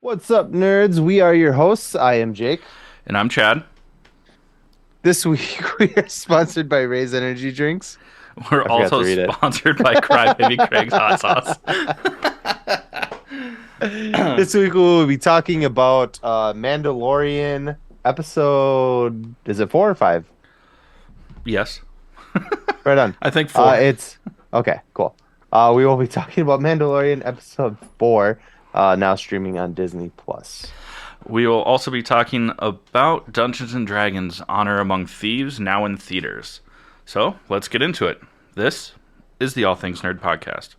What's up, nerds? We are your hosts. I am Jake. And I'm Chad. This week we are sponsored by Raise Energy Drinks. We're I forgot also to read it. sponsored by Crybaby Craig's Hot Sauce. This week we will be talking about Mandalorian episode. Is it 4 or 5? Yes, Right on. I think 4. It's okay. Cool. We will be talking about Mandalorian episode 4, now streaming on Disney Plus. We will also be talking about Dungeons and Dragons Honor Among Thieves, now in theaters. So let's get into it. This is the All Things Nerd podcast.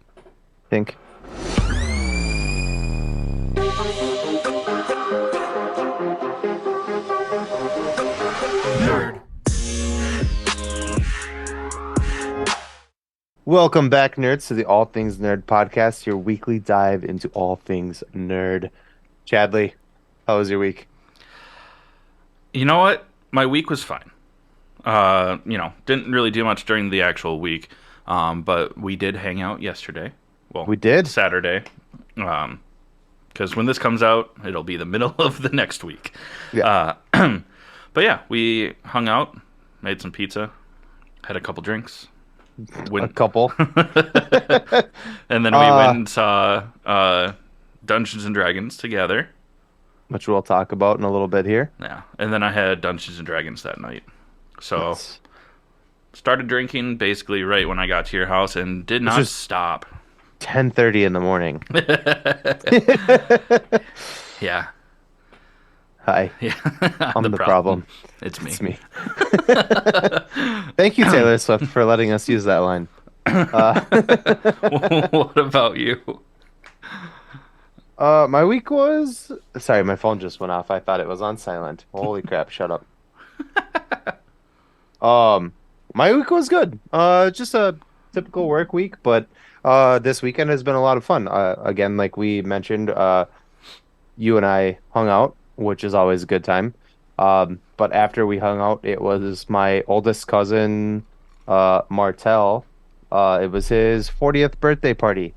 Think. Nerd. Welcome back, nerds, to the All Things Nerd podcast, your weekly dive into all things nerd. Chadley, how was your week? You know what? My week was fine. Didn't really do much during the actual week, but we did hang out yesterday. Well, We did? Saturday. Because when this comes out, it'll be the middle of the next week. Yeah. But yeah, we hung out, made some pizza, had a couple drinks. A couple. And then we went and saw Dungeons and Dragons together. Which we'll talk about in a little bit here. Yeah. And then I had Dungeons and Dragons that night. So Nice. started drinking basically right when I got to your house and did not just- stop. 10:30 in the morning. Yeah. Hi, Yeah. I'm the problem. It's me. It's me. Thank you, Taylor Swift, for letting us use that line. What about you? My week was... Sorry, my phone just went off. I thought it was on silent. Holy crap, shut up. My week was good. Just a typical work week, but this weekend has been a lot of fun. Again, like we mentioned, you and I hung out, which is always a good time. But after we hung out, it was my oldest cousin, Martel. It was his 40th birthday party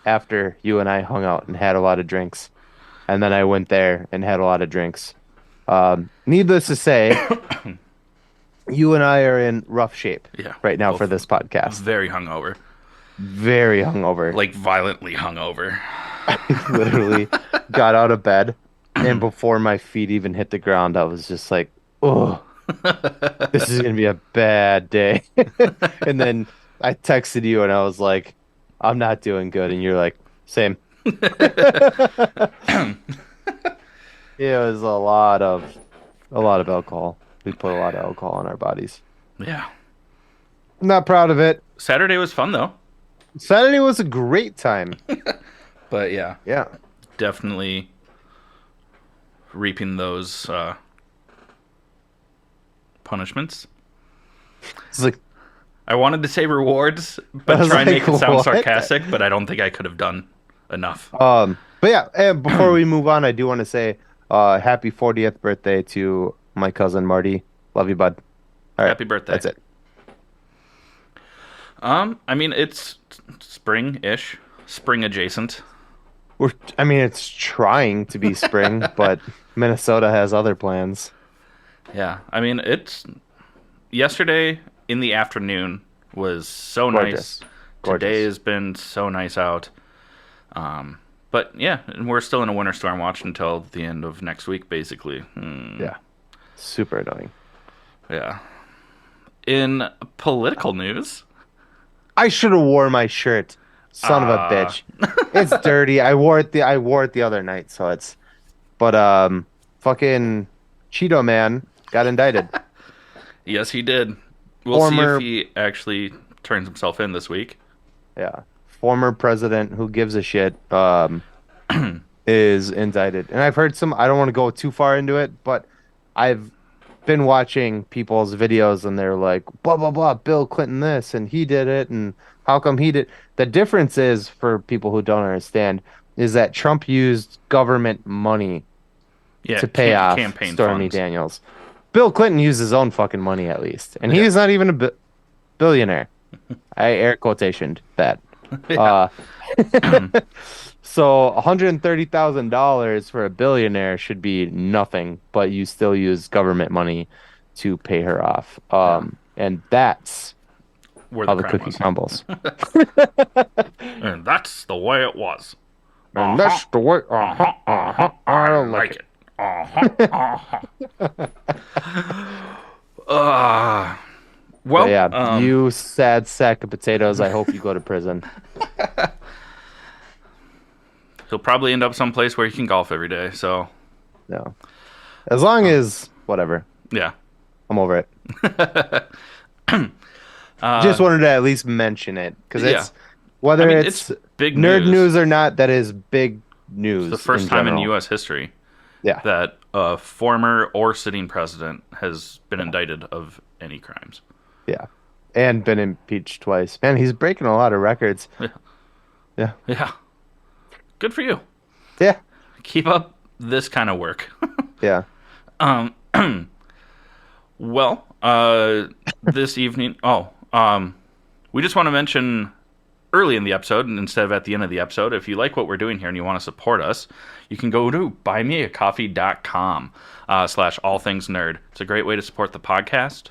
after you and I hung out and had a lot of drinks. And then I went there and had a lot of drinks. Needless to say, you and I are in rough shape Yeah. right now Both for this podcast. very hungover. Very hungover. Like violently hungover. Literally got out of bed, and before my feet even hit the ground, I was just like, oh, this is gonna be a bad day. And then I texted you and I was like, I'm not doing good. And you're like, same. It was a lot of alcohol. We put a lot of alcohol in our bodies. Yeah. I'm not proud of it. Saturday was fun though. Saturday was a great time. But yeah, Yeah. definitely reaping those punishments. It's like, I wanted to say rewards, I but was try and like, make it sound what? sarcastic, but I don't think I could have done enough. but yeah, and before we move on, I do want to say happy 40th birthday to my cousin Marty. Love you, bud. All right, Happy birthday. That's it. I mean, it's spring-ish, spring adjacent. It's trying to be spring, but Minnesota has other plans. Yeah, I mean, it's yesterday in the afternoon was so Gorgeous. nice. Gorgeous. Today has been so nice out. But yeah, and we're still in a winter storm watch until the end of next week, basically. Yeah. Super annoying. Yeah. In political news, I should have wore my shirt. Son of a bitch. It's dirty. I wore it the other night, so it's fucking Cheeto Man got indicted. yes, he did. We'll see Former- if he actually turns himself in this week. Yeah. Former president who gives a shit is indicted. And I've heard I don't want to go too far into it, but I've been watching people's videos and they're like, blah, blah, blah, Bill Clinton this, and he did it, and how come he did? The difference is, for people who don't understand, is that Trump used government money Yeah, to pay off campaign Stormy funds. Daniels. Bill Clinton used his own fucking money at least. And Yeah. he's not even a billionaire. I air quotationed that. Yeah. Uh, so $130,000 for a billionaire should be nothing, but you still use government money to pay her off. Yeah. And that's Where the how the crime cookie was. crumbles. And that's the way it was. Uh And huh. that's the way, Uh huh. Uh huh. I I don't like like it. it. Uh huh. Uh huh. Uh, But well, yeah, you sad sack of potatoes, I hope you go to prison. he'll probably end up someplace where he can golf every day. So, No. As long as, whatever, yeah. I'm over it. Just Uh, wanted to at least mention it because yeah. it's I whether mean, it's it's big nerd news. news or not, that is big It's the news first in time in general. U.S. history Yeah, that a former or sitting president has been yeah, indicted of any crimes. yeah. And been impeached twice. Man, he's breaking a lot of records. Yeah. Yeah, Yeah. Good for you. yeah, Keep up this kind of work. yeah. um, well, this evening. We just want to mention early in the episode and instead of at the end of the episode, if you like what we're doing here and you want to support us, you can go to buymeacoffee.com slash all things nerd. It's a great way to support the podcast.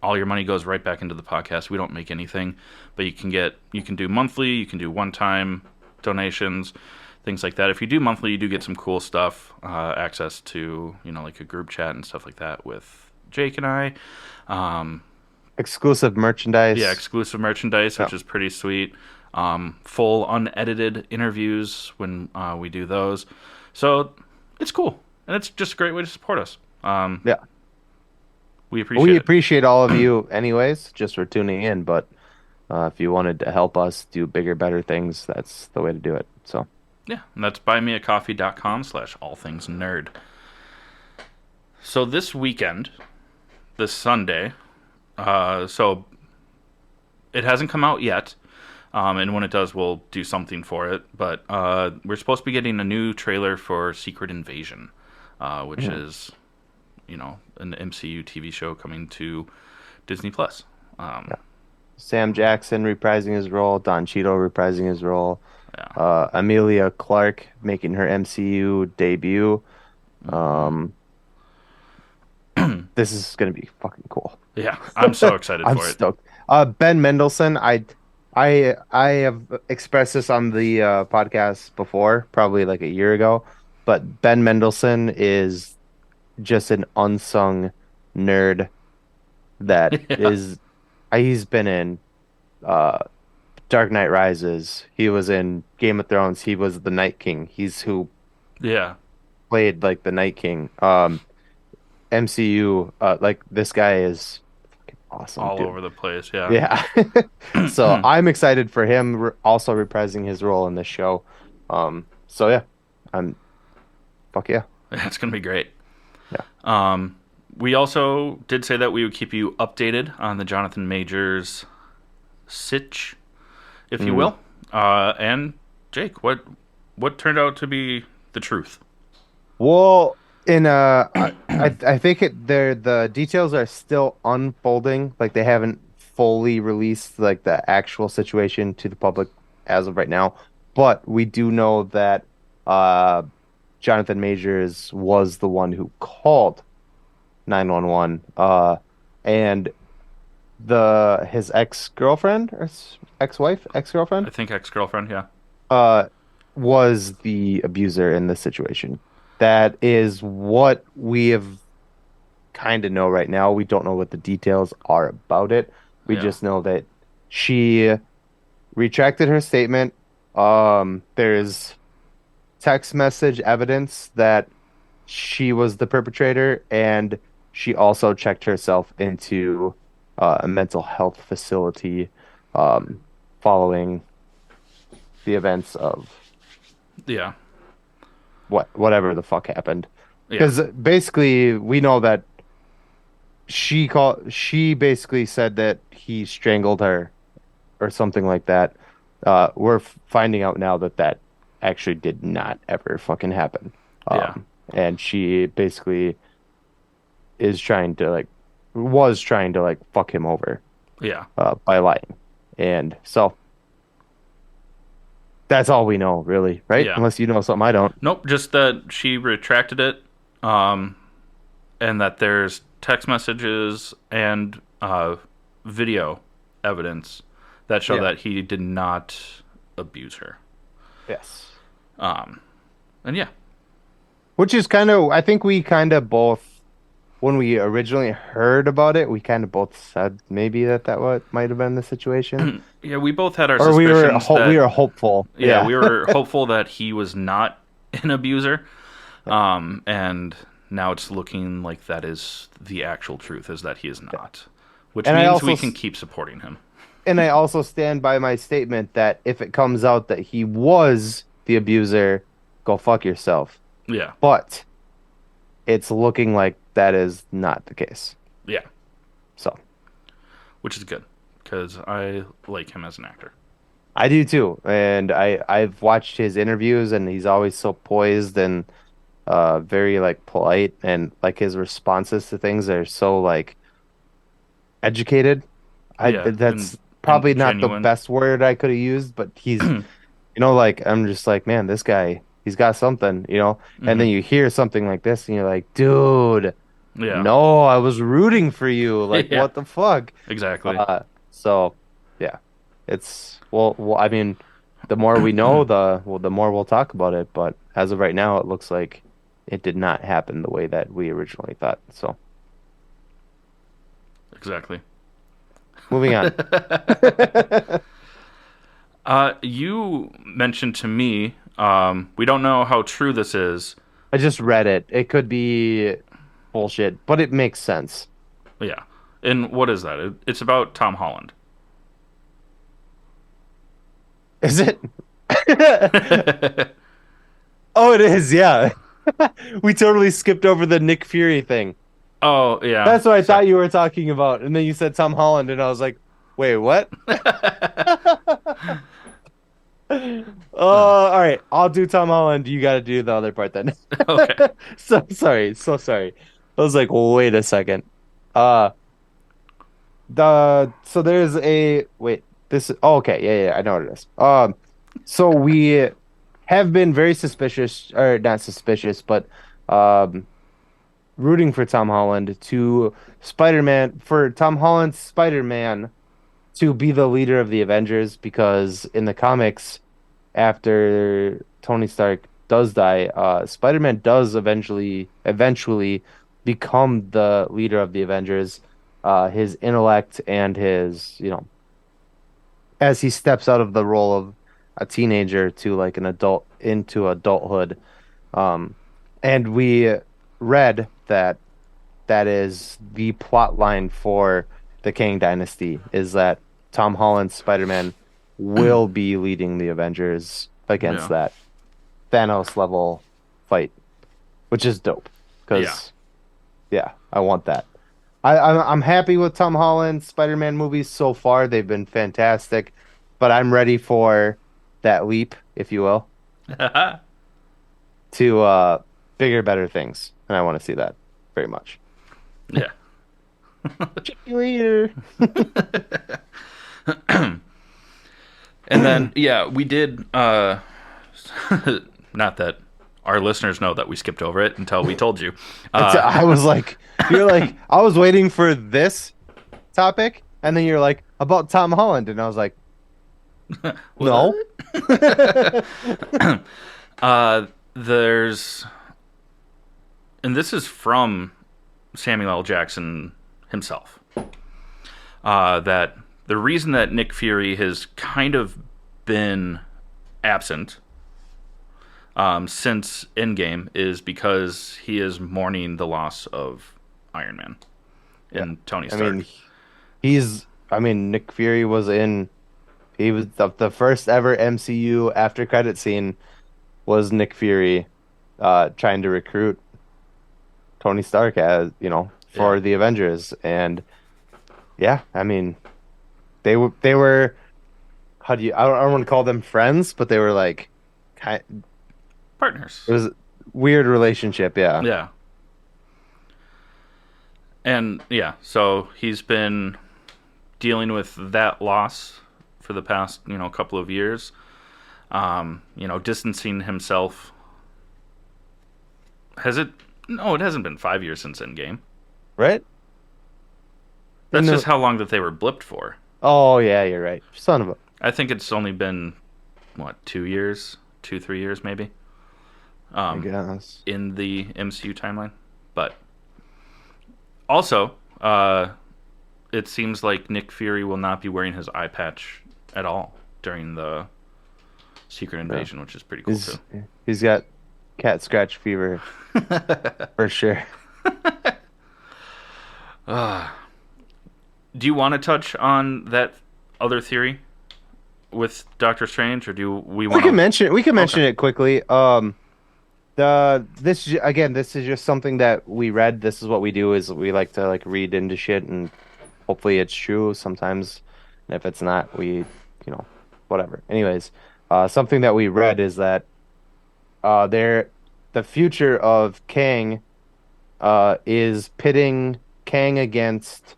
All your money goes right back into the podcast. We don't make anything, but you can do monthly, you can do one-time donations, things like that. If you do monthly, you do get some cool stuff, access to, like a group chat and stuff like that with Jake and I. Um, Exclusive yeah, merchandise. exclusive merchandise, Yeah, which is pretty sweet. Full unedited interviews when we do those. So it's cool. And it's just a great way to support us. yeah. We We appreciate it. appreciate all of you, anyways, just for tuning in. But if you wanted to help us do bigger, better things, that's the way to do it. So, Yeah, and that's buymeacoffee.com slash all things nerd. So this weekend, this Sunday, so it hasn't come out yet. And when it does, we'll do something for it. But we're supposed to be getting a new trailer for Secret Invasion, which mhm. is, an MCU TV show coming to Disney Plus. Um, Yeah. Sam Jackson reprising his role, Don Cheadle reprising his role, yeah. Amelia Clark making her MCU debut. Hmm. Um, this is gonna be fucking cool. Yeah, I'm so excited I'm for it. stoked. Ben Mendelsohn, I have expressed this on the podcast before, probably like a year ago, but Ben Mendelsohn is just an unsung nerd that Yeah, is he's been in uh Dark Knight Rises. He was in Game of Thrones. He was the Night King. He's who yeah, played like the Night King. MCU, like this guy is fucking awesome, all dude. over the place. Yeah, Yeah. So I'm excited for him also reprising his role in this show. So yeah, I'm fuck yeah. it's gonna be great. Yeah. Um, we also did say that we would keep you updated on the Jonathan Majors sitch, if you Mm. will. And Jake, what turned out to be the truth? Well, in I think the details are still unfolding. Like they haven't fully released like the actual situation to the public as of right now. But we do know that uh Jonathan Majors was the one who called 911. And the his ex-girlfriend or ex-wife, I ex-girlfriend, think ex-girlfriend. Yeah, uh, was the abuser in this situation. That is what we have kind of know right now. We don't know what the details are about it. We yeah, just know that she retracted her statement. There's text message evidence that she was the perpetrator, and she also checked herself into a mental health facility um, following the events of yeah, whatever the fuck happened. yeah, Because basically, we know that she basically said that he strangled her or something like that. We're finding out now that that actually did not ever fucking happen. yeah, And she basically is trying to like was trying to like fuck him over yeah. by lying. And so That's all we know, really, right? Yeah. Unless you know something I don't. Nope, just that she retracted it, um, and that there's text messages and video evidence that show Yeah. that he did not abuse her. Yes. Um, and yeah, Which is kind of, I think we kind of both, when we originally heard about it, we kind of both said maybe that what might have been the situation, yeah, we both had our or suspicions we that were hopeful. yeah, Yeah. we were hopeful that he was not an abuser. And now it's looking like that is the actual truth is that he is not, which And I means also we can keep supporting him. and I also stand by my statement that if it comes out that he was the abuser, go fuck yourself. Yeah, But it's looking like that is not the case. yeah, So which is good because I like him as an actor. I do too. And I've watched his interviews and he's always so poised and very like polite and like his responses to things are so like educated. I Yeah, that's and probably not the genuine. best word I could have used, but he's like I'm just like, man, this guy, he's got something. And then Hmm. you hear something like this and you're like, dude, Yeah, no, I was rooting for you. Like, yeah, what the fuck? exactly. So yeah, I mean, the more we know, the more we'll talk about it. But as of right now, it looks like it did not happen the way that we originally thought. So Exactly. moving on. You mentioned to me, we don't know how true this is. I just read it. It could be bullshit, but it makes sense. Yeah. And what is that? It's about Tom Holland. Is it? Oh, it is. Yeah. We totally skipped over the Nick Fury thing. Oh, yeah. That's what I Sorry. thought you were talking about. And then you said Tom Holland, and I was like, wait, what? All right. I'll do Tom Holland. You got to do the other part then. Okay. So sorry. So sorry. I was like, wait a second. Uh, so there's a wait. Okay. Yeah, yeah. I know what it is. So we have been very suspicious, or not suspicious, but um, rooting for Tom Holland to Tom Holland's Spider-Man to be the leader of the Avengers because in the comics, after Tony Stark does die, Spider-Man does eventually become the leader of the Avengers. His intellect and as he steps out of the role of a teenager to like an adult into adulthood. Um, and we read that is the plot line for the Kang Dynasty is that Tom Holland's Spider-Man will be leading the Avengers against Yeah. that Thanos level fight, which is dope. Yeah. Because yeah, I want that. I'm happy with Tom Holland's Spider-Man movies so far. They've been fantastic, but I'm ready for that leap, if you will, to bigger, better things, and I want to see that very much. Yeah. Check you later. And then, yeah, we did, not that our listeners know that we skipped over it until we told you. Uh, I was like, I was waiting for this topic, and then you're like about Tom Holland, and I was like, no. what? There's, and this is from Samuel L. Jackson himself, that the reason that Nick Fury has kind of been absent since Endgame is because he is mourning the loss of Iron Man Yeah. and Tony I mean, Stark. Nick Fury he was the first ever MCU after credit scene was Nick Fury trying to recruit Tony Stark Yeah, for the Avengers. And yeah, I mean, they were I don't want to call them friends, but they were like kind it partners. was a weird relationship, yeah. Yeah, and yeah, so he's been dealing with that loss for the past couple of years. Distancing himself. Has it? No, it hasn't been 5 years since Endgame. right? In That's the just how long that they were blipped for. Oh yeah, you're right. Son of a. I think it's only been, what, 2 years? 3 years maybe? I guess. In the MCU timeline. But also, it seems like Nick Fury will not be wearing his eye patch at all during the Secret Yeah. Invasion, which is pretty cool He's too. he's got cat scratch fever for sure. Do you want to touch on that other theory with Doctor Strange, or do we We want can to? mention we can Okay. mention it quickly. Again, this is just something that we read. This is what we do is we like to like read into shit and hopefully it's true sometimes. And if it's not, whatever. Anyways, something that we read is that there the future of Kang is pitting Kang against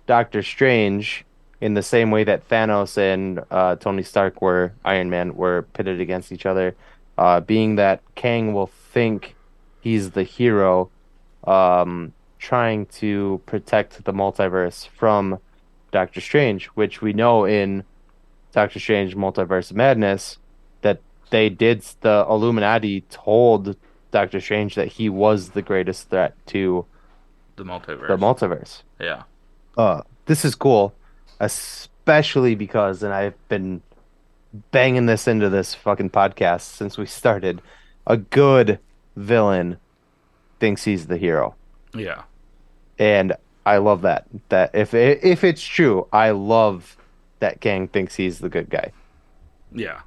Doctor Strange in the same way that Thanos and Tony Stark Iron Man were pitted against each other, being that Kang will think he's the hero, trying to protect the multiverse from Doctor Strange, which we know in Doctor Strange Multiverse of Madness that the Illuminati told Doctor Strange that he was the greatest threat to The the multiverse. multiverse. Yeah. This is cool, especially because, and I've been banging this into this fucking podcast since we started, a good villain thinks he's the hero. Yeah. And I love that. That if it's true, I love that Kang thinks he's the good guy. Yeah.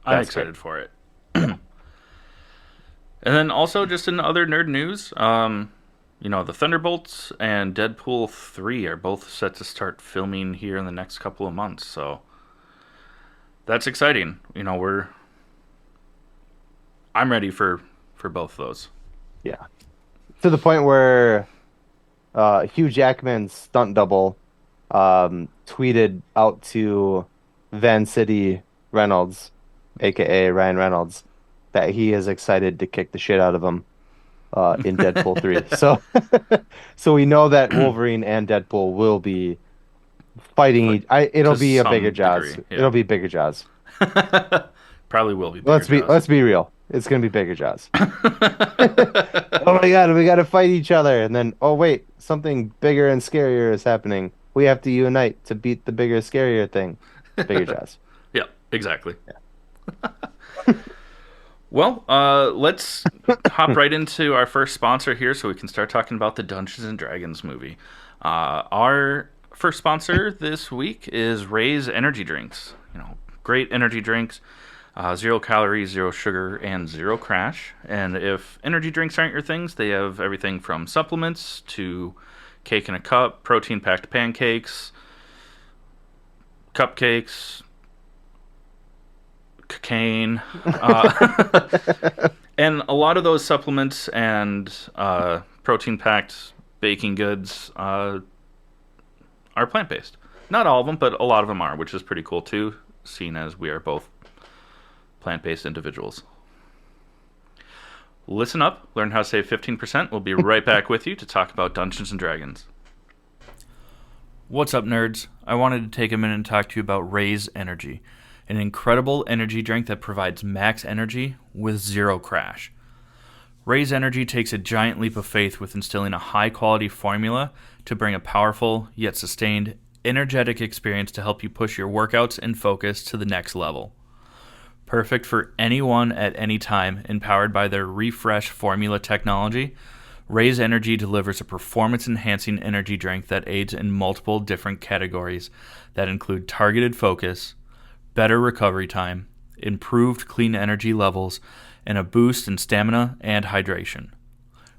I'm That's great. excited for it. Yeah. And then also, just in other nerd news, the Thunderbolts and Deadpool 3 are both set to start filming here in the next couple of months. So that's exciting. I'm ready for both those. Yeah. To the point where Hugh Jackman's stunt double tweeted out to Van City Reynolds, aka Ryan Reynolds, that he is excited to kick the shit out of him in Deadpool 3. So so we know that Wolverine and Deadpool will be fighting But it'll to be a bigger some Jaws. degree, It'll yeah. be bigger Jaws. Probably will be bigger Let's jaws. be real. It's gonna be bigger Jaws. Oh my God, we gotta fight each other. And then, oh wait, something bigger and scarier is happening. We have to unite to beat the bigger, scarier thing. Bigger Jaws. Yeah, exactly. Yeah. Well, let's hop right into our first sponsor here so we can start talking about the Dungeons and Dragons movie. Our first sponsor this week is Ray's Energy Drinks. Great energy drinks, 0 calories, 0 sugar, and 0 crash. And if energy drinks aren't your things, they have everything from supplements to cake in a cup, protein-packed pancakes, cupcakes, cocaine, and a lot of those supplements and protein-packed baking goods are plant-based. Not all of them, but a lot of them are, which is pretty cool too, seeing as we are both plant-based individuals. Listen up, learn how to save 15%. We'll be right back with you to talk about Dungeons and Dragons. What's up, nerds? I wanted to take a minute and talk to you about Ray's Energy, an incredible energy drink that provides max energy with 0 crash. Ray's Energy takes a giant leap of faith with instilling a high-quality formula to bring a powerful, yet sustained, energetic experience to help you push your workouts and focus to the next level. Perfect for anyone at any time, and powered by their Refresh formula technology, Ray's Energy delivers a performance-enhancing energy drink that aids in multiple different categories that include targeted focus, better recovery time, improved clean energy levels, and a boost in stamina and hydration.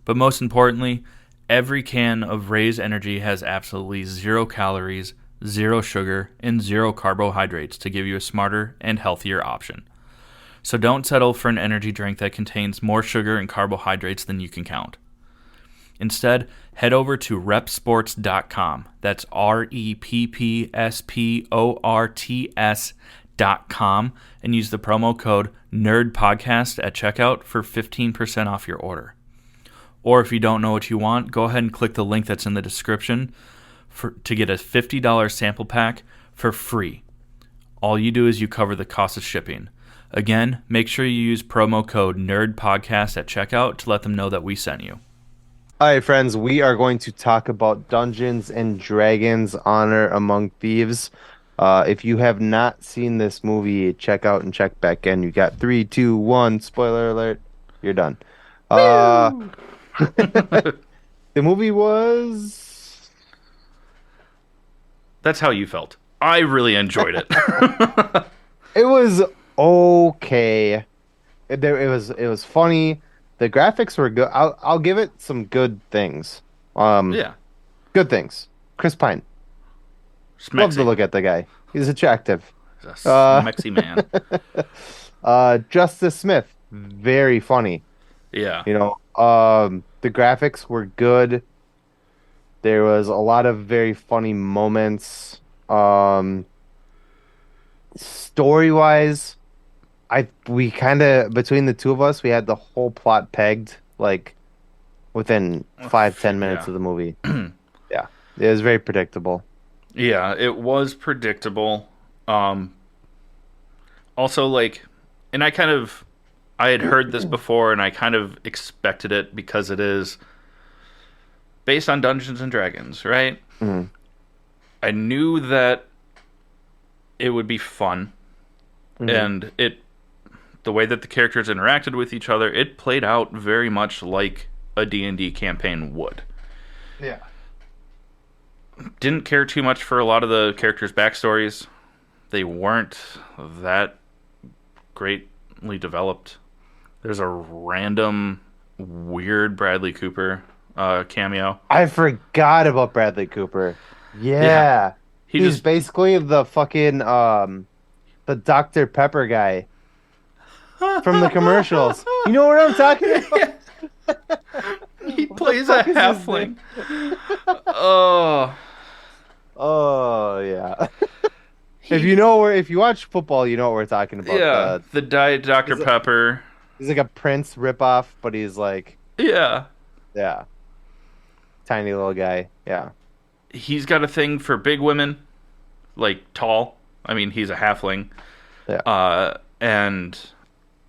But most importantly, every can of Ray's Energy has absolutely 0 calories, 0 sugar, and 0 carbohydrates to give you a smarter and healthier option. So don't settle for an energy drink that contains more sugar and carbohydrates than you can count. Instead, head over to repsports.com. That's REPPSPORTS.com thieves.com and use the promo code NERDPODCAST at checkout for 15% off your order. Or if you don't know what you want, go ahead and click the link that's in the description to get a $50 sample pack for free. All you do is you cover the cost of shipping. Again, make sure you use promo code NERDPODCAST at checkout to let them know that we sent you. All right, friends, we are going to talk about Dungeons and Dragons: Honor Among Thieves. If you have not seen this movie, check out and check back in. You got 3, 2, 1, spoiler alert, you're done. The movie was... That's how you felt. I really enjoyed it. It was okay. It was funny. The graphics were good. I'll give it some good things. Yeah. Good things. Chris Pine. Love to look at the guy. He's attractive. He's a smexy man. Justice Smith, very funny. Yeah. You know, the graphics were good. There was a lot of very funny moments. Story-wise, we kind of, between the two of us, we had the whole plot pegged like within 5-10 minutes of the movie. Yeah, it was very predictable. Yeah, it was predictable. Also, like, and I had heard this before, and I kind of expected it because it is based on Dungeons and Dragons, right? Mm-hmm. I knew that it would be fun, and the way that the characters interacted with each other, it played out very much like a D&D campaign would. Yeah. Didn't care too much for a lot of the characters' backstories. They weren't that greatly developed. There's a random weird Bradley Cooper cameo. I forgot about Bradley Cooper. Yeah. He's basically the fucking the Dr. Pepper guy from the commercials. You know what I'm talking about? He plays a halfling. Oh. Oh yeah. If you watch football, you know what we're talking about. Yeah, the Diet Dr. Pepper. He's like a Prince ripoff, but he's like yeah, tiny little guy. Yeah, he's got a thing for big women, like tall. I mean, he's a halfling. Yeah, and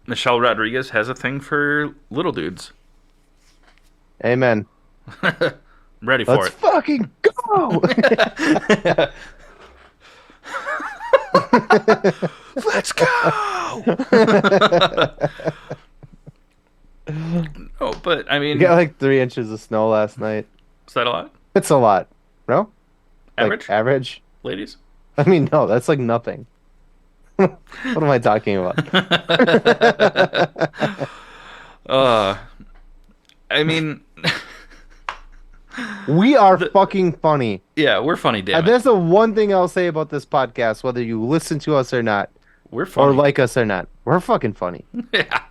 Michelle Rodriguez has a thing for little dudes. Amen. Ready for Let's fucking go. Let's go. No, but I mean, we got like 3 inches of snow last night. Is that a lot? It's a lot. No? Average? Like average? Ladies? I mean, no, that's like nothing. What am I talking about? I mean, we are fucking funny. Yeah, we're funny, damn it. That's the one thing I'll say about this podcast, whether you listen to us or not. We're funny. Or like us or not. We're fucking funny. Yeah.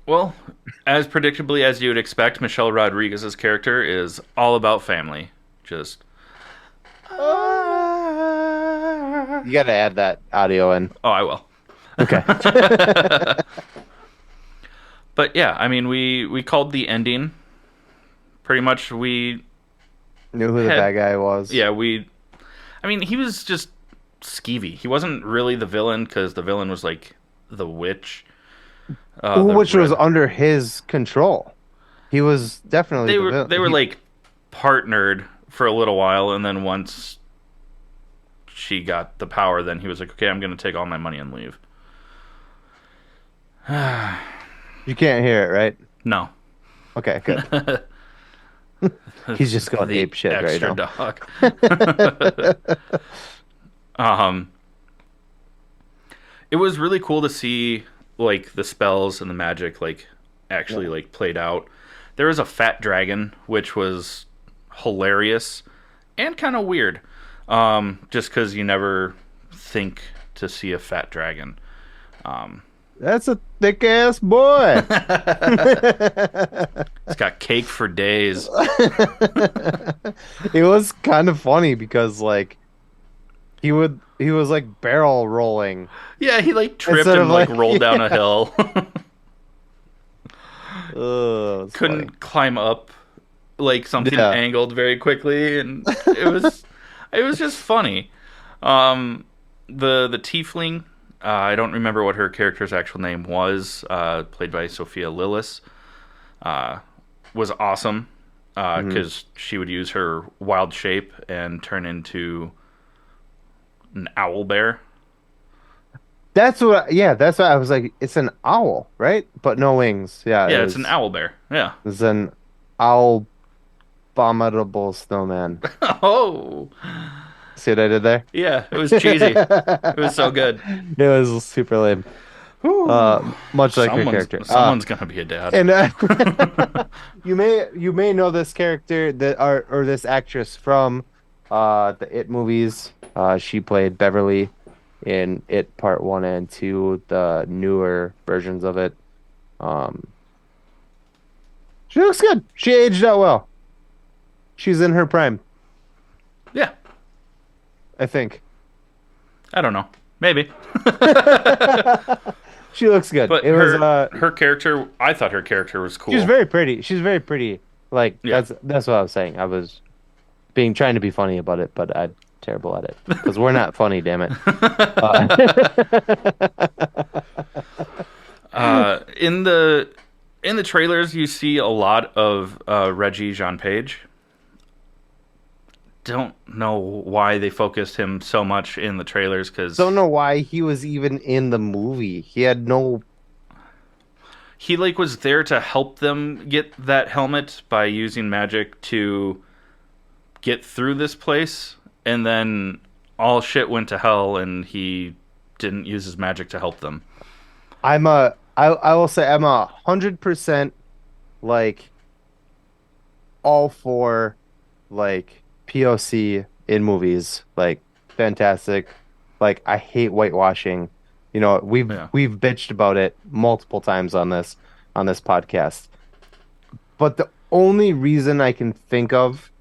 Well, as predictably as you would expect, Michelle Rodriguez's character is all about family. Just... You gotta add that audio in. Oh, I will. Okay. But yeah, I mean, we called the ending. Pretty much we... Knew who the bad guy was. Yeah, I mean, he was just skeevy. He wasn't really the villain, because the villain was like the witch. Which was under his control. He was definitely the villain. They were like partnered for a little while, and then once she got the power, then he was like, okay, I'm going to take all my money and leave. You can't hear it, right? No. Okay, good. He's just going ape shit right now. Dog. It was really cool to see like the spells and the magic like actually like played out. There was a fat dragon, which was hilarious and kind of weird. Just because you never think to see a fat dragon. That's a thick ass boy. It's got cake for days. It was kind of funny because like he was like barrel rolling Yeah, he like tripped instead of and like like rolled down a yeah. hill. Oh, it's funny. Couldn't climb up like something Yeah. angled very quickly, and it was just funny. Um, the tiefling, I don't remember what her character's actual name was. Played by Sophia Lillis, uh, was awesome Mhm. because she would use her wild shape and turn into an owl bear. Yeah, that's what I was like. It's an owl, right? But no wings. Yeah, Yeah, it's an owl bear. Yeah. it's an owl abominable snowman. Oh, See what I did there? yeah. It was cheesy. It was so good. It was super lame. Whew. Much like her Someone's character. someone's gonna be a dad. And you may know this character that or this actress from the It movies. She played Beverly in It Part 1 and 2, the newer versions of it. Um, she looks good. She aged out well. She's in her prime, Yeah, I think. I don't know. Maybe. She looks good. But It was her character, I thought her character was she's cool. very pretty. She's very pretty. Like Yeah. that's what I was saying. I was being trying to be funny about it, but I'm terrible at it because we're not funny, damn it. Uh, In the trailers, you see a lot of Reggie Jean Page. Don't know why they focused him so much in the trailers don't because know why he was even in the movie. He had no. he like was there to help them get that helmet by using magic to get through this place, and then all shit went to hell, and he didn't use his magic to help them. I will say I'm 100% like all for like POC in movies. Like fantastic. Like I hate whitewashing. You know, Yeah, we've bitched about it multiple times on this podcast. But the only reason I can think of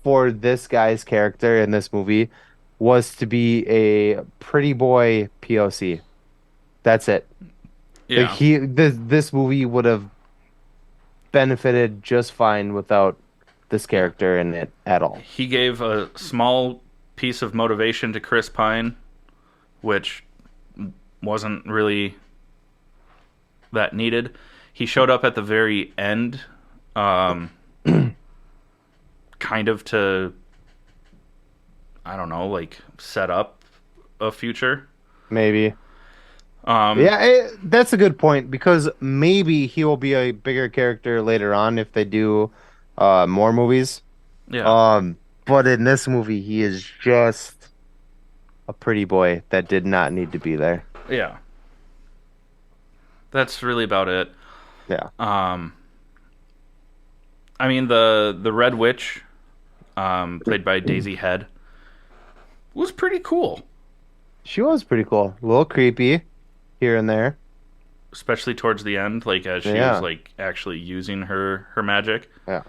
for this guy's character in this movie was to be a pretty boy POC. That's it. Like yeah. this movie would have benefited just fine without this character in it at all. He gave a small piece of motivation to Chris Pine, which wasn't really that needed. He showed up at the very end, um, kind of to, I don't know, like set up a future. Maybe. Um, Yeah, that's a good point because maybe he will be a bigger character later on if they do more movies. yeah, Um, but in this movie, he is just a pretty boy that did not need to be there. yeah. That's really about it. Yeah. Um, I mean the Red Witch, played by Daisy Head, was pretty cool, She was pretty cool. A little creepy here and there. especially towards the end, like as she was Yeah. like actually using her magic. Yeah.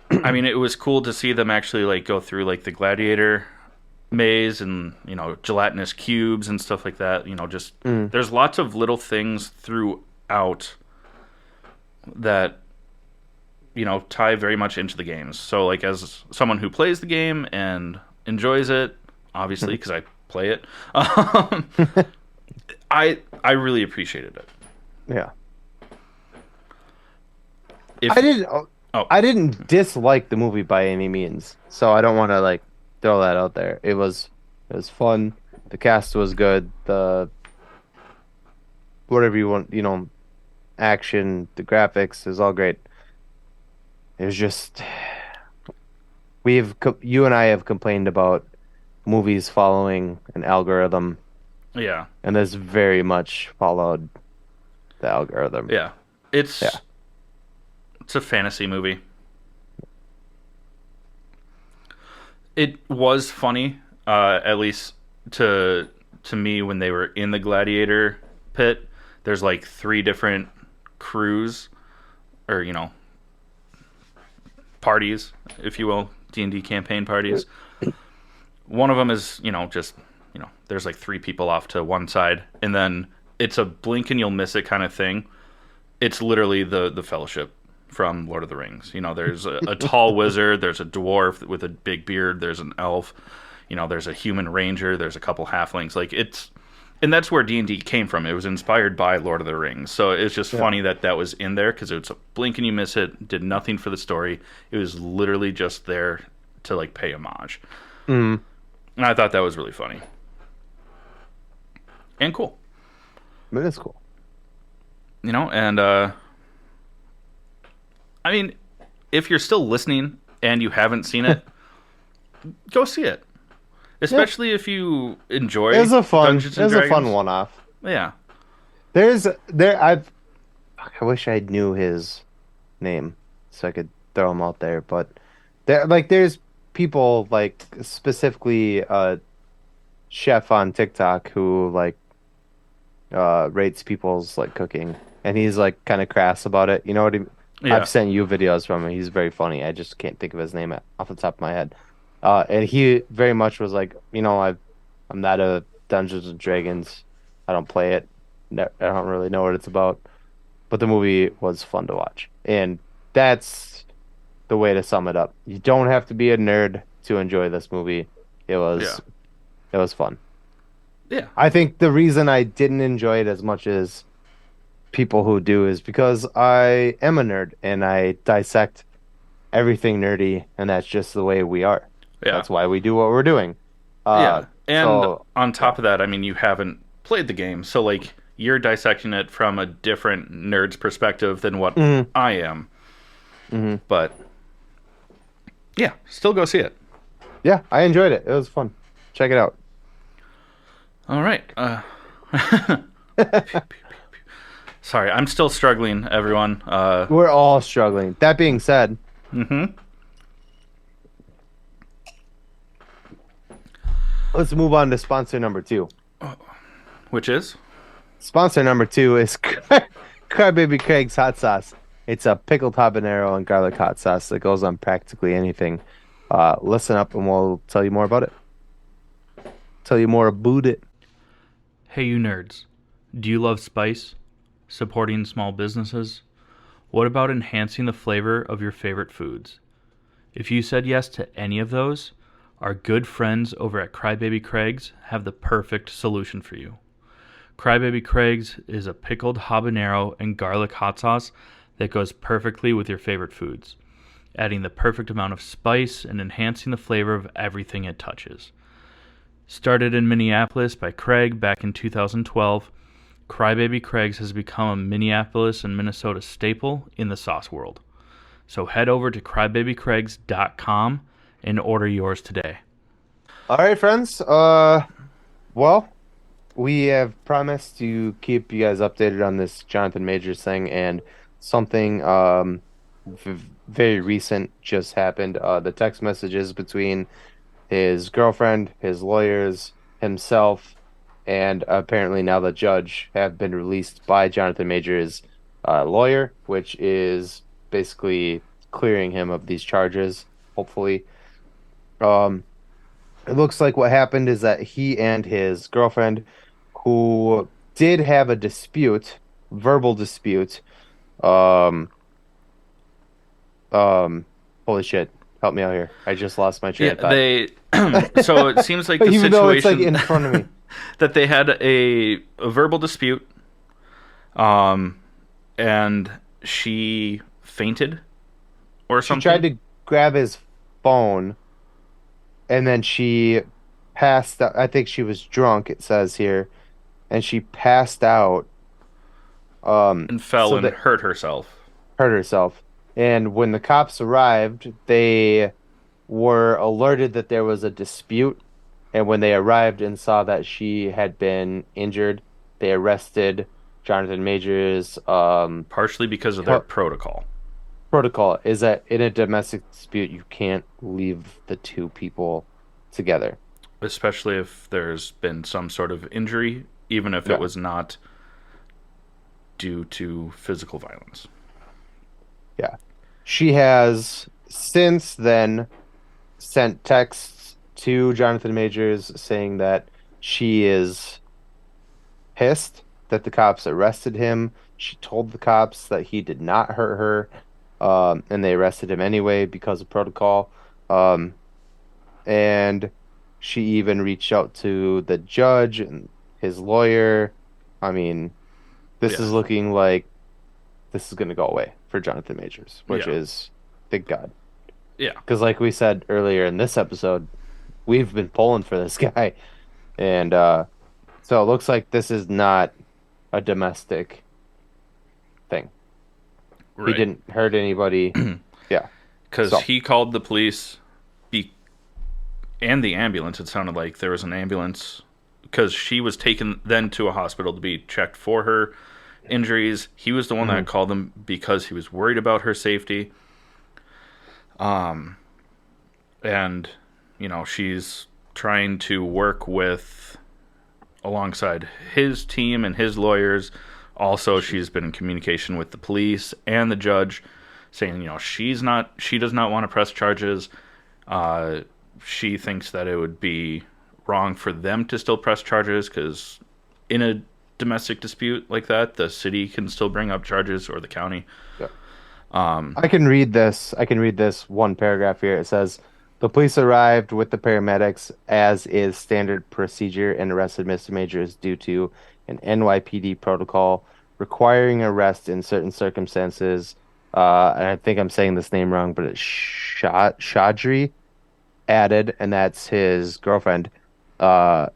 I mean, it was cool to see them actually like go through like the gladiator maze and gelatinous cubes and stuff like that. Just Mm. there's lots of little things throughout that tie very much into the games. So like as someone who plays the game and enjoys it, obviously because I play it, I really appreciated it. Yeah. I If didn't oh I didn't dislike the movie by any means. So I don't want to like throw that out there. It was fun. The cast was good. The whatever you want, action, the graphics is all great. It was just you and I have complained about movies following an algorithm, yeah, and this very much followed the algorithm. yeah, Yeah. it's a fantasy movie. It was funny, at least to me when they were in the gladiator pit. There's like three different crews, or parties, if you will, D&D campaign parties, one of them is, just, there's like three people off to one side, and then it's a blink and you'll miss it kind of thing. It's literally the Fellowship from Lord of the Rings. There's a tall wizard, there's a dwarf with a big beard, there's an elf, there's a human ranger, there's a couple halflings. And that's where D&D came from. It was inspired by Lord of the Rings. So it's just Yeah. funny that was in there because it's a blink and you miss it. Did nothing for the story. It was literally just there to like pay homage. Mm, And I thought that was really funny and cool. but it's cool. And I mean, if you're still listening and you haven't seen it, go see it. Yeah. Especially if you enjoy Dungeons It and was a fun Dragons. one-off. Yeah. There's there I wish I knew his name so I could throw him out there, but there's people like specifically chef on TikTok who rates people's like cooking, and he's like kind of crass about it. You know what I've Yeah. sent you videos from him. He's very funny. I just can't think of his name off the top of my head. And he very much was like, I'm not a Dungeons and Dragons. I don't play it. I don't really know what it's about, but the movie was fun to watch, and that's the way to sum it up. You don't have to be a nerd to enjoy this movie. It Yeah. was it was fun. Yeah. I think the reason I didn't enjoy it as much as people who do is because I am a nerd and I dissect everything nerdy, and that's just the way we are. Yeah. That's why we do what we're doing. Yeah. And So on yeah. top of that, I mean, you haven't played the game. So, like, you're dissecting it from a different nerd's perspective than what hmm I am. hmm But, yeah, still go see it. Yeah, I enjoyed it. It was fun. Check it out. All right. Sorry, I'm still struggling, everyone. We're all struggling. That being said, Mhm. let's move on to sponsor number two. Which is? Sponsor number two is Crybaby Craig's Hot Sauce. It's a pickled habanero and garlic hot sauce that goes on practically anything. Listen up and we'll tell you more about it. Tell you more about it. Hey, you nerds. Do you love spice? Supporting small businesses? What about enhancing the flavor of your favorite foods? If you said yes to any of those, our good friends over at Crybaby Craig's have the perfect solution for you. Crybaby Craig's is a pickled habanero and garlic hot sauce that goes perfectly with your favorite foods, adding the perfect amount of spice and enhancing the flavor of everything it touches. Started in Minneapolis by Craig back in 2012, Crybaby Craig's has become a Minneapolis and Minnesota staple in the sauce world. So head over to crybabycraigs.com and order yours today. All right, friends. Well, we have promised to keep you guys updated on this Jonathan Majors thing, and something very recent just happened. The text messages between his girlfriend, his lawyers, himself, and apparently now the judge have been released by Jonathan Majors' lawyer, which is basically clearing him of these charges, hopefully. Um, it looks like what happened is that he and his girlfriend, who did have a dispute, verbal dispute, um, holy shit, help me out here. I just lost my train Yeah, of thought. they. So it seems like the Even though it's like situation in front of me. that they had a verbal dispute, um, and she fainted or She something. tried to grab his phone and then she passed out. I think she was drunk, it says here, and she passed out. And fell So and that hurt herself. hurt herself. And when the cops arrived, they were alerted that there was a dispute. And when they arrived and saw that she had been injured, they arrested Jonathan Majors. Partially because of their protocol. Protocol is that in a domestic dispute, you can't leave the two people together. Especially if there's been some sort of injury, even if it Yeah. was not due to physical violence. Yeah. She has since then sent texts to Jonathan Majors saying that she is pissed that the cops arrested him. She told the cops that he did not hurt her, and they arrested him anyway because of protocol. Um, and she even reached out to the judge and his lawyer. I mean, this Yeah. is looking like this is going to go away for Jonathan Majors, which Yeah. is thank God. Yeah. Because, like we said earlier in this episode, we've been pulling for this guy. And so it looks like this is not a domestic thing. He Right. didn't hurt anybody. Yeah. Because So, he called the police be- and the ambulance. It sounded like there was an ambulance because she was taken then to a hospital to be checked for her injuries. He was the one that mhm. called them because he was worried about her safety. And, she's trying to work with alongside his team and his lawyers. Also, she's been in communication with the police and the judge saying, she does not want to press charges. She thinks that it would be wrong for them to still press charges because in a domestic dispute like that, the city can still bring up charges or the county. Yeah. I can read this. I can read this one paragraph here. It says, the police arrived with the paramedics, as is standard procedure, and arrested Mr. Majors due to an NYPD protocol requiring arrest in certain circumstances. And I think I'm saying this name wrong, but it's Shadri added, and that's his girlfriend.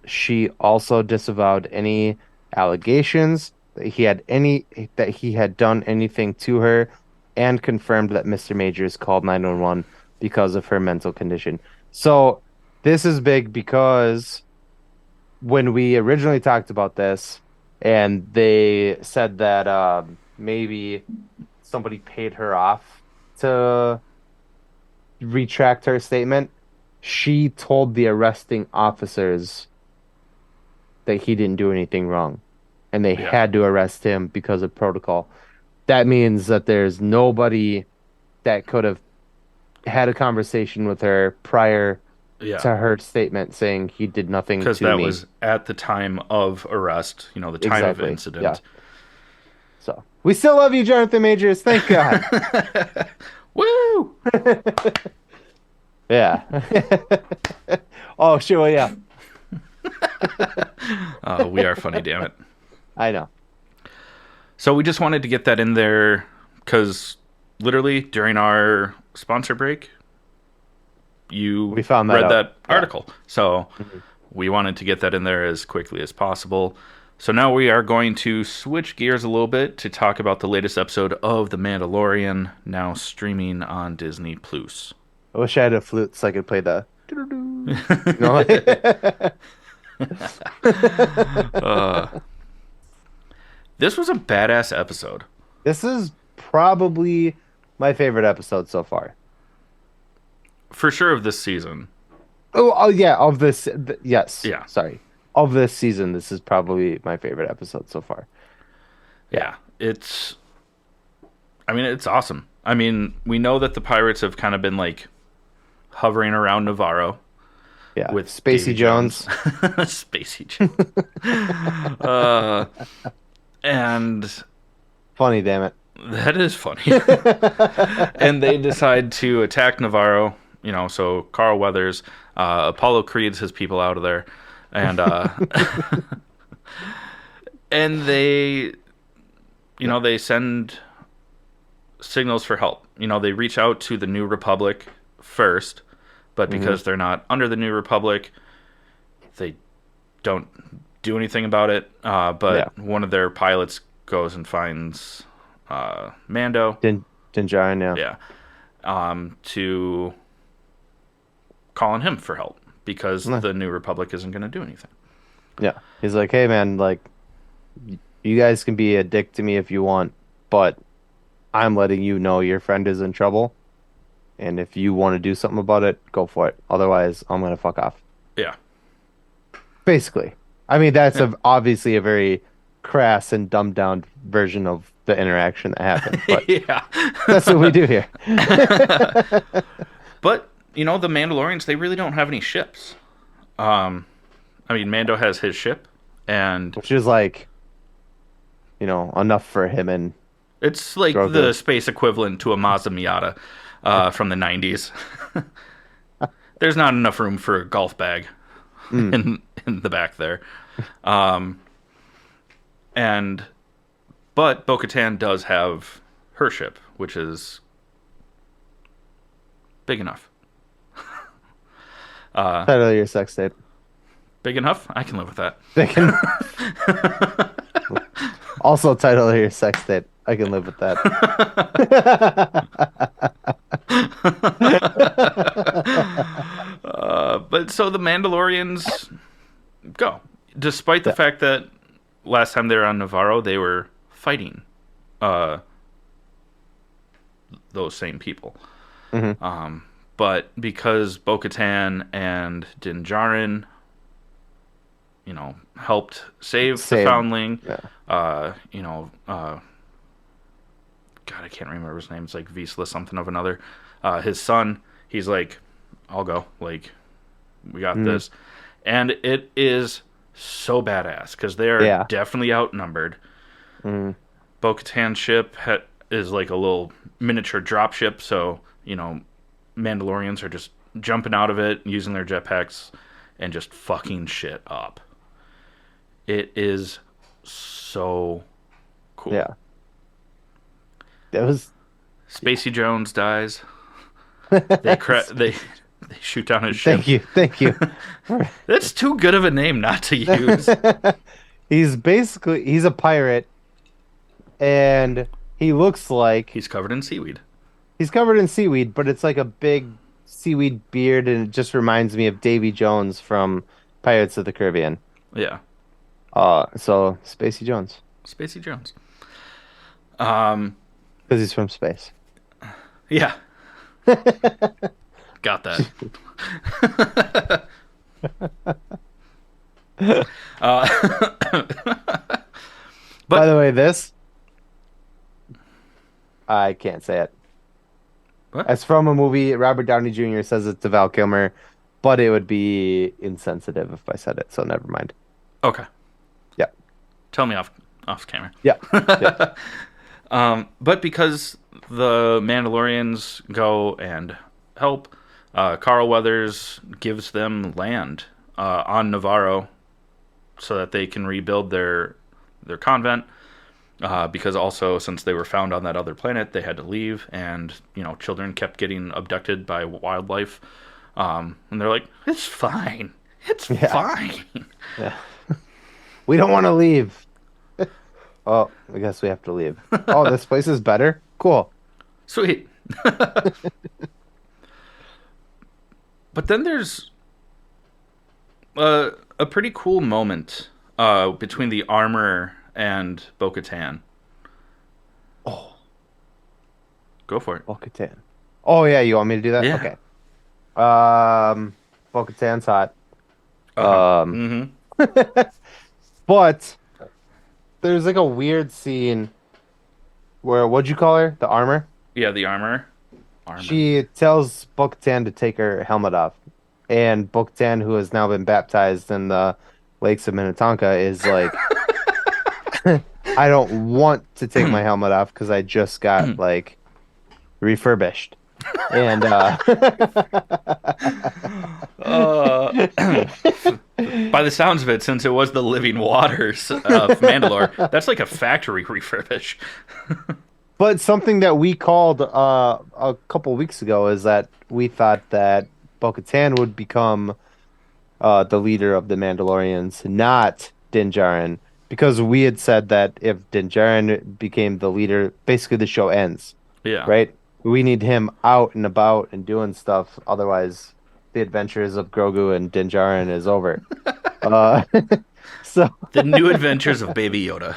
She also disavowed any allegations that he had done anything to her, and confirmed that Mr. Majors called 911 because of her mental condition. So this is big because when we originally talked about this, and they said that maybe somebody paid her off to retract her statement, she told the arresting officers that he didn't do anything wrong and they Yeah. had to arrest him because of protocol. That means that there's nobody that could have had a conversation with her prior Yeah. to her statement saying he did nothing Because to that me. was at the time of arrest, the time of Exactly. Yeah. incident. So we still love you, Jonathan Majors. Thank God. Woo! Yeah. Oh, sure. Yeah. We are funny, damn it. I know. So we just wanted to get that in there because literally during our sponsor break, you We found that read out. that Yeah. article. So we wanted to get that in there as quickly as possible. So now we are going to switch gears a little bit to talk about the latest episode of The Mandalorian, now streaming on Disney Plus. I wish I had a flute so I could play the. You know? This was a badass episode. This is probably my favorite episode so far. For sure of this season. Oh yeah, of this. Yes. Yeah. Sorry. Of this season, this is probably my favorite episode so far. Yeah. It's awesome. I mean, we know that the pirates have kind of been like hovering around Navarro Yeah. with Spacey Davy Jones. Spacey Jones. And Funny, damn it. that is funny. And they decide to attack Navarro, so Carl Weathers, Apollo Creed's his people out of there. And and they they send signals for help. They reach out to the New Republic first, but because they're not under the New Republic, they don't do anything about it. But one of their pilots goes and finds Mando. Dinjarin, yeah. Yeah. To call on him for help because Nice. the New Republic isn't going to do anything. Yeah. He's like, hey man, like you guys can be a dick to me if you want, but I'm letting you know your friend is in trouble. And if you want to do something about it, go for it. Otherwise, I'm gonna fuck off. Yeah. Basically. I mean, that's obviously a very crass and dumbed down version of the interaction that happened, but Yeah. that's what we do here. But the Mandalorians, they really don't have any ships. Um, I mean, Mando has his ship, and which is like, enough for him and it's like the Grogu. space equivalent to a Mazda Miata from the 90s. There's not enough room for a golf bag Mm, in the back there. Um, and but Bo-Katan does have her ship, which is big enough. title of your sex tape. Big enough? I can live with that. They can also title of your sex tape. I can live with that. But so the Mandalorians go, despite the Yeah. fact that last time they were on Navarro, they were fighting uh, those same people. Mhm. But because Bo-Katan and Din Djarin, helped save the Save. foundling, Yeah. God, I can't remember his name. It's like Visla something of another. His son, he's like, I'll go. Like, we got Mm. this. And it is so badass because they are Yeah. definitely outnumbered. Mm. Bo-Katan's ship is like a little miniature drop ship, so, Mandalorians are just jumping out of it, using their jetpacks, and just fucking shit up. It is so cool. Yeah. That was Spacey Jones dies. They shoot down his ship. Thank you. That's too good of a name not to use. He's a pirate, and he looks like He's covered in seaweed. he's covered in seaweed, but it's like a big seaweed beard, and it just reminds me of Davy Jones from Pirates of the Caribbean. Yeah, So Spacey Jones, Spacey Jones. Um, because he's from space. yeah, got that. By But the way, this I can't say it. what? It's from a movie. Robert Downey Jr. says it to Val Kilmer, but it would be insensitive if I said it, so never mind. Okay, Yeah. tell me off camera. Yeah. Yeah. But because the Mandalorians go and help, Carl Weathers gives them land on Navarro so that they can rebuild their convent. Because also, since they were found on that other planet, they had to leave, and children kept getting abducted by wildlife. And they're like, "It's fine, it's Yeah. fine." Yeah. We don't want to leave. Oh, I guess we have to leave. Oh, this place is better. Cool. Sweet. But then there's a pretty cool moment between the armorer and Bo-Katan. Oh, Go for it. Bo-Katan. Oh yeah, you want me to do that? Yeah. Okay. Bo-Katan's hot. Mm-hmm. But there's like a weird scene where what'd you call her? The armor? Yeah, the armorer. Armor. She tells Bo-Katan to take her helmet off. And Bo-Katan, who has now been baptized in the lakes of Minnetonka, is like, I don't want to take my helmet off because I just got like refurbished. And By the sounds of it, since it was the living waters of Mandalore, that's like a factory refurbish. but something that we called a couple weeks ago is that we thought that Bo-Katan would become the leader of the Mandalorians, not Din Djarin, because we had said that if Din Djarin became the leader, basically the show ends, Yeah. right? We need him out and about and doing stuff, otherwise the adventures of Grogu and Din Djarin is over. Uh, so The new adventures of Baby Yoda.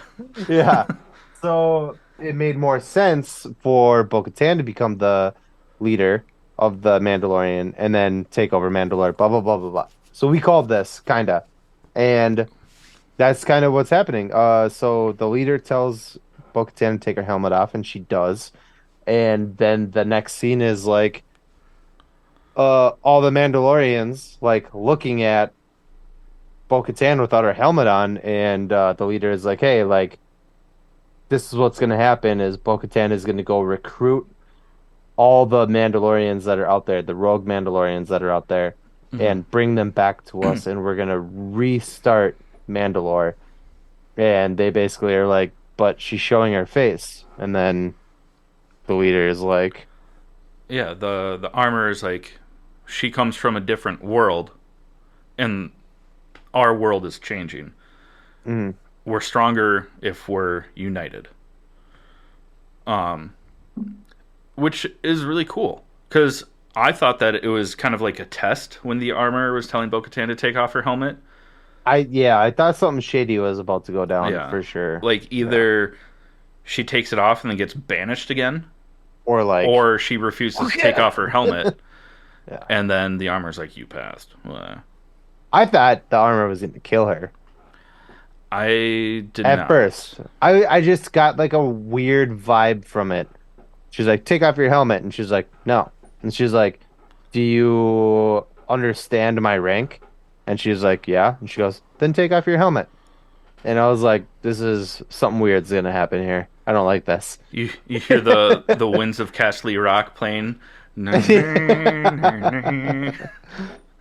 yeah, so it made more sense for Bo-Katan to become the leader of the Mandalorian and then take over Mandalore, blah, blah, blah, blah, blah. So we called this, kind of. And that's kind of what's happening. So the leader tells Bo-Katan to take her helmet off, and she does. And then the next scene is like, all the Mandalorians like looking at Bo-Katan without her helmet on, and the leader is like, "Hey, like this is what's gonna happen: is Bo-Katan is gonna go recruit all the Mandalorians that are out there, the rogue Mandalorians that are out there, Hmm. and bring them back to us, and we're gonna restart Mandalore." And they basically are like, "But she's showing her face," and then the leader is like, Yeah, the armor is like she comes from a different world, and our world is changing. mm, We're stronger if we're united. Um, which is really cool because I thought that it was kind of like a test when the armor was telling Bo-Katan to take off her helmet. yeah, I thought something shady was about to go down Yeah, for sure." like Yeah. either she takes it off and then gets banished again, Or like, or she refuses to take yeah. off her helmet, Yeah. and then the armor's like, "You passed." I thought the armor was going to kill her I did at not. first. I just got like a weird vibe from it. She's like, "Take off your helmet," and she's like, "No," and she's like, "Do you understand my rank?" And she's like, "Yeah," and she goes, "Then take off your helmet." And I was like, "This is something weird's gonna happen here. I don't like this." You hear the winds of Castle Rock playing. The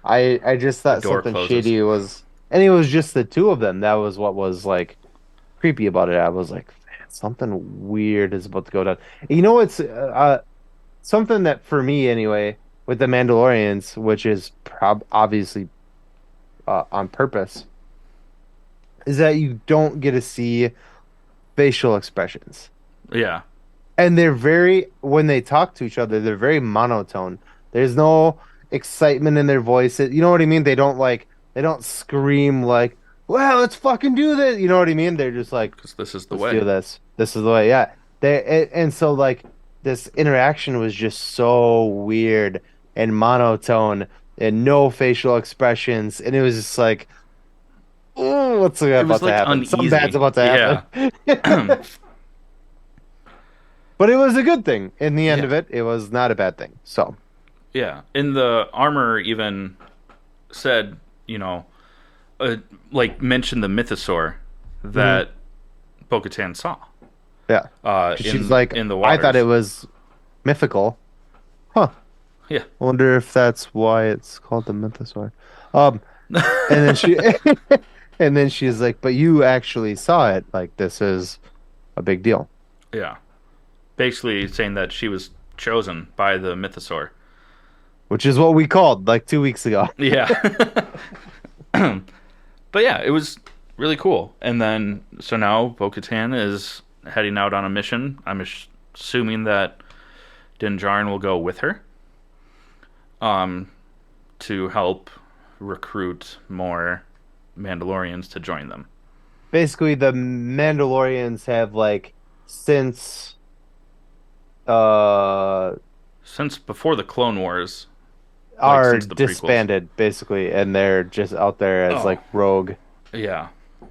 I just thought door something closes. shady was, and it was just the two of them. That was what was like creepy about it. I was like, man, something weird is about to go down. You know, it's something that for me anyway with the Mandalorians, which is prob obviously on purpose, is that you don't get to see facial expressions. Yeah, And they're very, when they talk to each other, they're very monotone. There's no excitement in their voices. You know what I mean? They don't scream like, well, let's fucking do this. You know what I mean? They're just like, because this is the let's do way. this. This is the way. Yeah. And so like this interaction was just so weird and monotone and no facial expressions. And it was just like, oh, what's It was about to like happen? Something bad's uneasy. about to Yeah. happen. But it was a good thing. In the end Yeah. of it, it was not a bad thing. So, Yeah. And the armor even said, you know, uh, like mentioned the mythosaur mhm, that Bo-Katan saw yeah. 'Cause she's in like, the I thought it waters. was mythical. Huh. Yeah. I wonder if that's why it's called the Mythosaur. Um, and then she and then she's like, but you actually saw it. Like this is a big deal. Yeah. Basically saying that she was chosen by the mythosaur. Which is what we called like 2 weeks ago. Yeah. But yeah, it was really cool. And then, so now Bo Katan is heading out on a mission. I'm assuming that Din Djarin will go with her um, to help recruit more Mandalorians to join them. Basically, the Mandalorians have like since uh Since before the Clone Wars, like are since the prequels. disbanded basically, and they're just out there as Oh, like rogue yeah.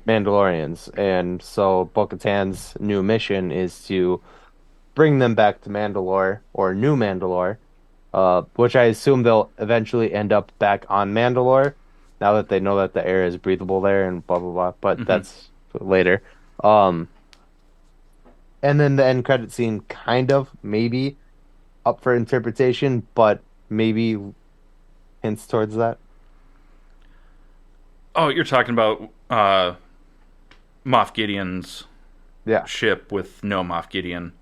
Mandalorians. And so Bo-Katan's new mission is to bring them back to Mandalore or New Mandalore, which I assume they'll eventually end up back on Mandalore now that they know that the air is breathable there and blah blah blah. But Hmm. that's later. Um, and then the end credit scene kind of maybe up for interpretation, but maybe hints towards that. Oh, you're talking about Moff Gideon's Yeah, ship with no Moff Gideon,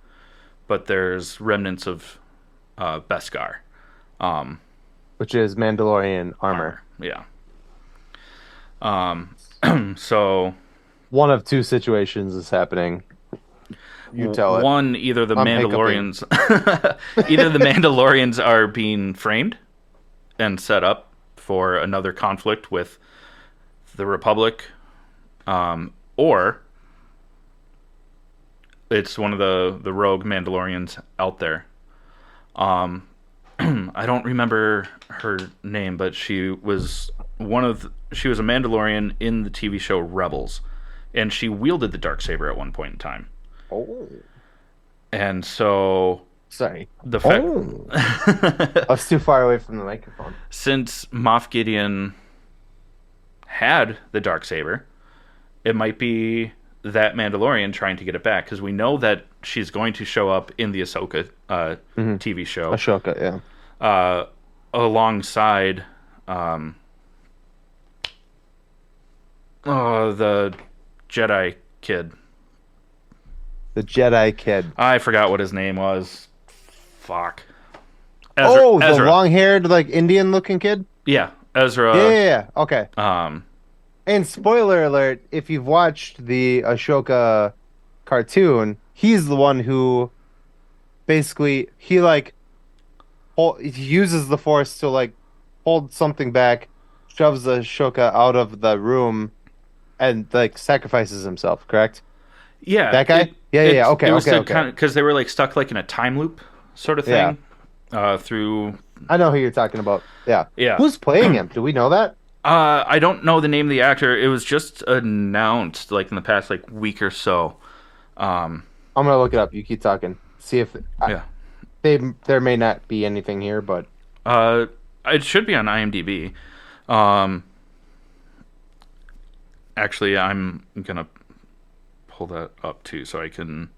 but there's remnants of Beskar um, which is Mandalorian armor. armor. Yeah. So One of two situations is happening. You tell it. one, either the I'm hiccuping. Mandalorians, either the Mandalorians are being framed and set up for another conflict with the Republic, or it's one of the rogue Mandalorians out there. Um, I don't remember her name, but she was a Mandalorian in the TV show Rebels, and she wielded the dark saber at one point in time. Oh. And so Sorry. the fact Oh, I was too far away from the microphone. since Moff Gideon had the Darksaber, it might be that Mandalorian trying to get it back because we know that she's going to show up in the Ahsoka TV show Ashoka, yeah. alongside the Jedi kid. The Jedi kid. I forgot what his name was. Fuck. The Ezra. long-haired, like Indian-looking kid. Yeah, Ezra. Yeah. Okay. Um, And spoiler alert: if you've watched the Ashoka cartoon, he's the one who basically he uses the Force to like hold something back, shoves Ashoka out of the room, and like sacrifices himself. Correct? yeah, That guy? Yeah. Okay. It was Okay. to Okay. kind of because they were like stuck like in a time loop sort of Yeah. thing. Through I know who you're talking about. Yeah. Yeah. Who's playing him? Do we know that? I don't know the name of the actor. It was just announced like in the past like week or so. I'm gonna look it up. You keep talking. See if Yeah. there may not be anything here, but It should be on IMDb. Actually, I'm gonna pull that up too, so I can.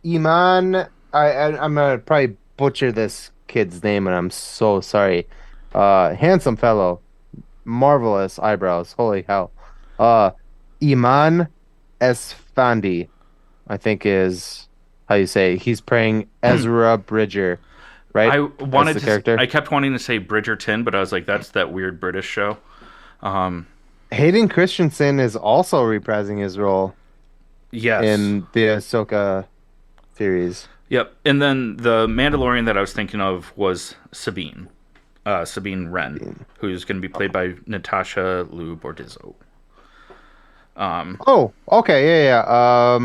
Iman. I'm gonna probably butcher this kid's name, and I'm so sorry. Handsome fellow, marvelous eyebrows. Holy hell. Iman Esfandi, I think is how you say. He's playing Ezra Bridger, right? I wanted the to. character. I kept wanting to say Bridgerton, but I was like, that's that weird British show. Hayden Christensen is also reprising his role Yes. in the Ahsoka series. Yep. And then the Mandalorian that I was thinking of was Sabine. Sabine Wren, who's going to be played by Natasha Liu Bordizzo. Oh, okay, yeah.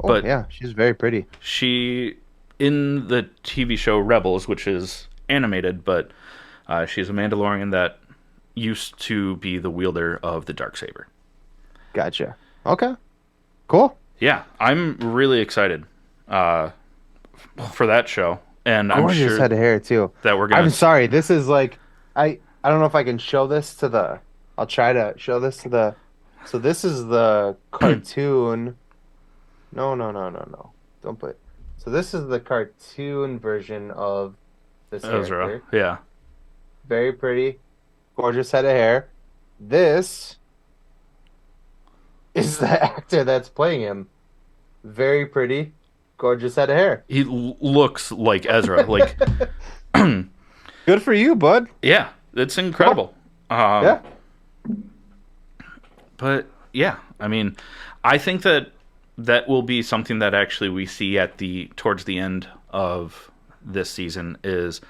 But- yeah, she's very pretty. She, in the TV show Rebels, which is animated, but she's a Mandalorian that used to be the wielder of the Darksaber. Gotcha. Okay, cool. Yeah, I'm really excited for that show, and I'm Gorgeous sure head of hair too. that we're gonna. I'm sorry. This is like I don't know if I can show this to the. I'll try to show this to the. So this is the cartoon. No. Don't put. So this is the cartoon version of this Ezra. character. Yeah. Very pretty, gorgeous head of hair. This is the actor that's playing him. Very pretty, gorgeous head of hair. He looks like Ezra. Like, Good for you, bud. yeah, it's incredible. Yeah. But yeah, I mean, I think that will be something that actually we see towards the end of this season is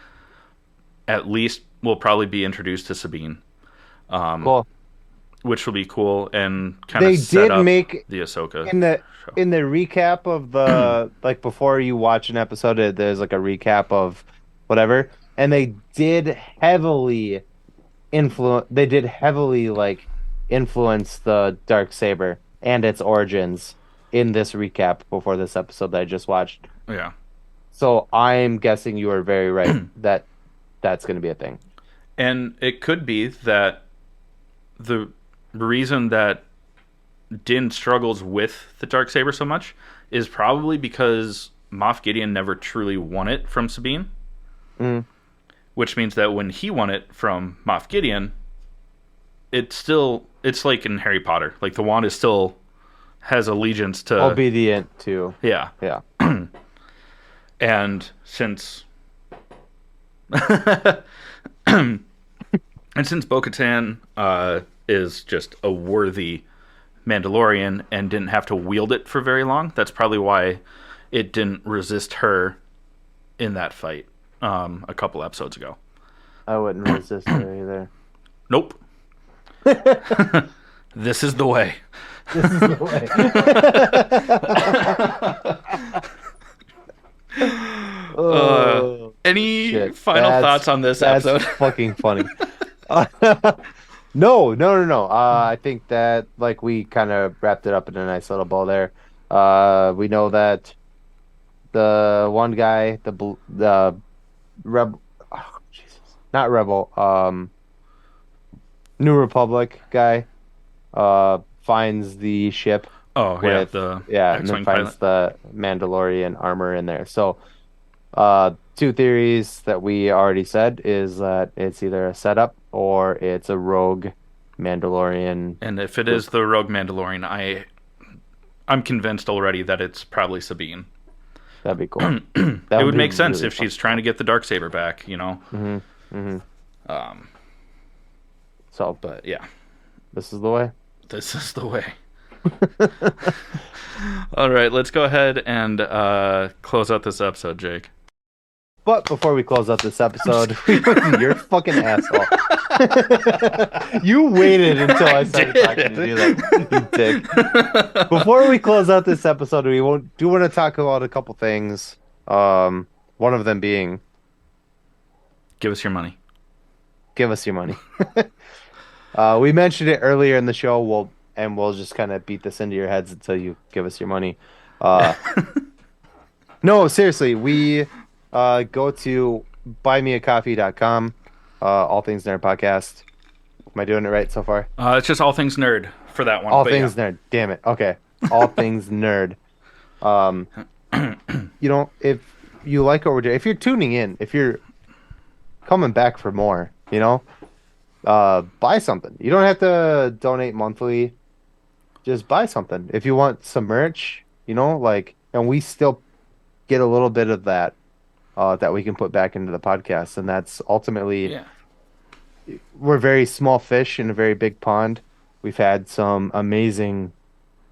at least we'll probably be introduced to Sabine, Cool. which will be cool and kind They of set did up make the Ahsoka. in the recap of the like before you watch an episode, there's like a recap of whatever, and they did heavily like influence the Darksaber and its origins in this recap before this episode that I just watched. Yeah. So I'm guessing you are very right that that's going to be a thing. And it could be that the reason that Din struggles with the Darksaber so much is probably because Moff Gideon never truly won it from Sabine. Mm. Which means that when he won it from Moff Gideon, it's like in Harry Potter. Like the wand is still has allegiance to Obedient to. Yeah. Yeah. And since Bo-Katan is just a worthy Mandalorian and didn't have to wield it for very long, that's probably why it didn't resist her in that fight a couple episodes ago. I wouldn't resist her either. Nope. This is the way. This is the way. Oh, Any shit. final That's- thoughts on this that's episode? fucking funny. No. I think that like we kind of wrapped it up in a nice little bow there. We know that the one guy, the rebel, oh, Jesus, not rebel, New Republic guy, finds the ship Oh yeah, with, the yeah, and then X-wing pilot. finds the Mandalorian armor in there. So, two theories that we already said is that it's either a setup or it's a rogue Mandalorian And if it is group. the Rogue Mandalorian, I'm convinced already that it's probably Sabine. That'd be cool. It That would would be make sense really if she's trying to get the dark saber back, you know. hmm hmm Um, So but yeah, this is the way. this is the way. All right, let's go ahead and close out this episode, Jake. But before we close out this episode, you're a fucking asshole. You waited until I started talking to do that, you dick. Before we close out this episode, we want to talk about a couple things. One of them being, Give us your money. give us your money. We mentioned it earlier in the show. We'll just kind of beat this into your heads until you give us your money. No, seriously, we go to buymeacoffee.com, All Things Nerd Podcast. Am I doing it right so far? It's just all things nerd for that one. All but Things yeah. Nerd. Damn it. Okay. All Things Nerd. Um, if you like what we're doing, if you're tuning in, if you're coming back for more, buy something. You don't have to donate monthly. Just buy something. If you want some merch, and we still get a little bit of that that we can put back into the podcast, and that's ultimately Yeah. we're very small fish in a very big pond. We've had some amazing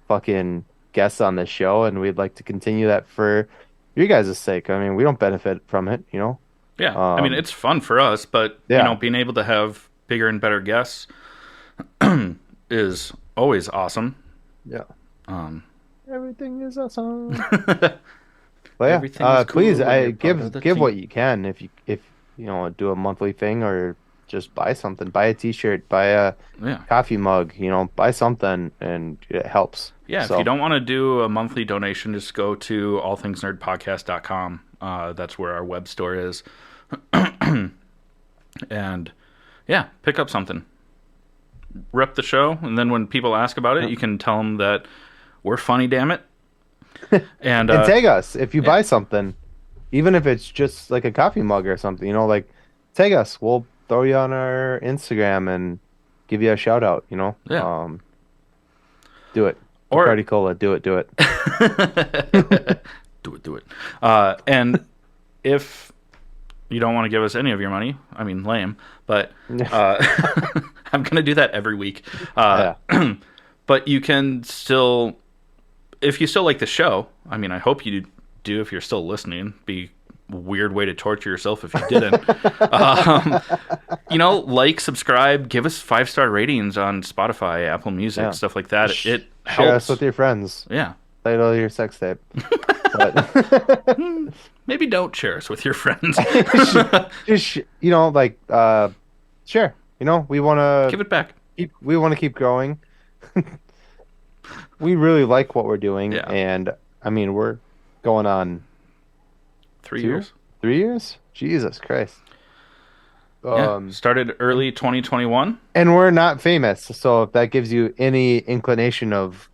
fucking guests on this show, and we'd like to continue that for you guys' sake. I mean, we don't benefit from it. Yeah. I mean, Um, it's fun for us, but yeah, being able to have bigger and better guests is always awesome. yeah. Um, Everything is awesome. But yeah, Everything is please, cool when you're part of the give what team. you can if do a monthly thing or just buy something, buy a t-shirt, buy a yeah. coffee mug, buy something and it helps. Yeah, if you So, don't want to do a monthly donation, just go to allthingsnerdpodcast.com. That's where our web store is. And yeah, pick up something. Rep the show, and then when people ask about it, you can tell them that we're funny, damn it. And and tag us if you yeah. buy something, even if it's just like a coffee mug or something, like tag us. We'll throw you on our Instagram and give you a shout out. Yeah. Do it. Or Bacardi Cola, do it, do it. do it. And if you don't want to give us any of your money, I mean, lame, but I'm going to do that every week. Yeah. But you can still, if you still like the show, I mean, I hope you do if you're still listening. Be a weird way to torture yourself if you didn't. Like, subscribe, give us 5-star ratings on Spotify, Apple Music, Yeah. stuff like that. It Share us helps. with your friends. Yeah. Title your sex tape. But Maybe don't share us with your friends. just share. We want to Give it back. keep growing. We really like what we're doing, Yeah. and I mean we're going on 3 2, years. 3 years. Jesus Christ. Yeah. Started early 2021. And we're not famous, so if that gives you any inclination of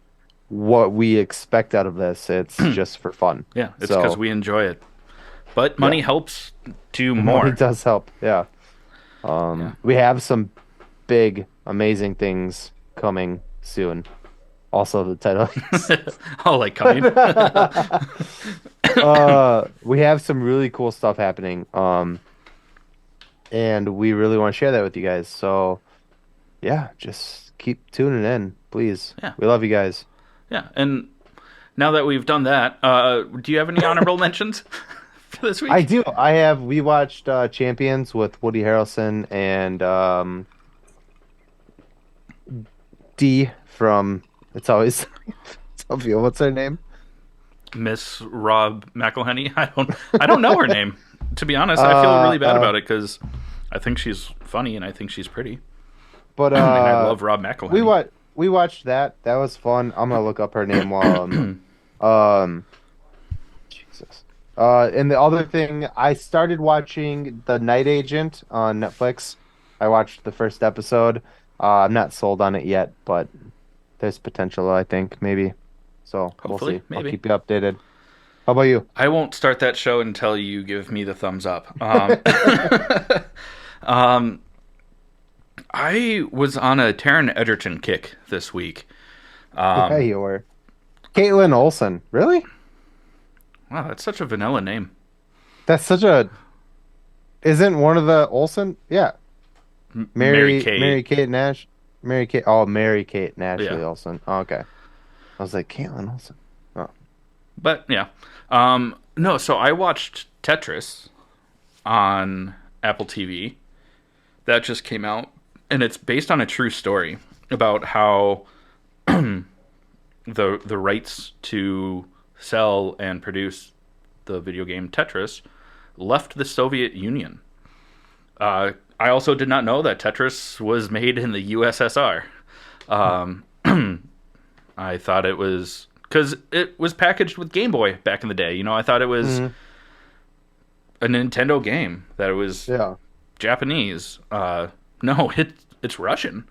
what we expect out of this, it's just for fun. Yeah, it's So- because we enjoy it. But money helps do more. It does help. Yeah. We have some big, amazing things coming soon. Also, the title. All like coming. We have some really cool stuff happening. And we really want to share that with you guys. So, yeah, just keep tuning in, please. Yeah. We love you guys. Yeah, and now that we've done that, do you have any honorable mentions for this week? I do. We watched Champions with Woody Harrelson and D from It's Always Sophia. What's her name? Miss Rob McElhenney. I don't know her name. To be honest, I feel really bad about it because I think she's funny and I think she's pretty. But I mean, I love Rob McElhenney. we watched that. That was fun. I'm gonna look up her name while Jesus. And the other thing, I started watching The Night Agent on Netflix. I watched the first episode. I'm not sold on it yet, but there's potential, I think, maybe. So we'll Hopefully, see. I'll maybe. keep you updated. How about you? I won't start that show until you give me the thumbs up. Um, I was on a Taron Egerton kick this week. Yeah, you were. Caitlin Olsen. Really? Wow, that's such a vanilla name. That's such a. Isn't one of the Olsen? Yeah. Mary Mary Kate. Kate Nash. Mary Kate. Oh, Mary Kate Yeah. Ashley Olsen. Oh, okay. I was like, Caitlin Olsen. Oh. But yeah. No, so I watched Tetris on Apple TV. That just came out. And it's based on a true story about how the rights to sell and produce the video game Tetris left the Soviet Union. I also did not know that Tetris was made in the USSR. Um, I thought it was because it was packaged with Game Boy back in the day. You know, I thought it was Hmm. a Nintendo game, that it was Yeah. Japanese. No, it's Russian.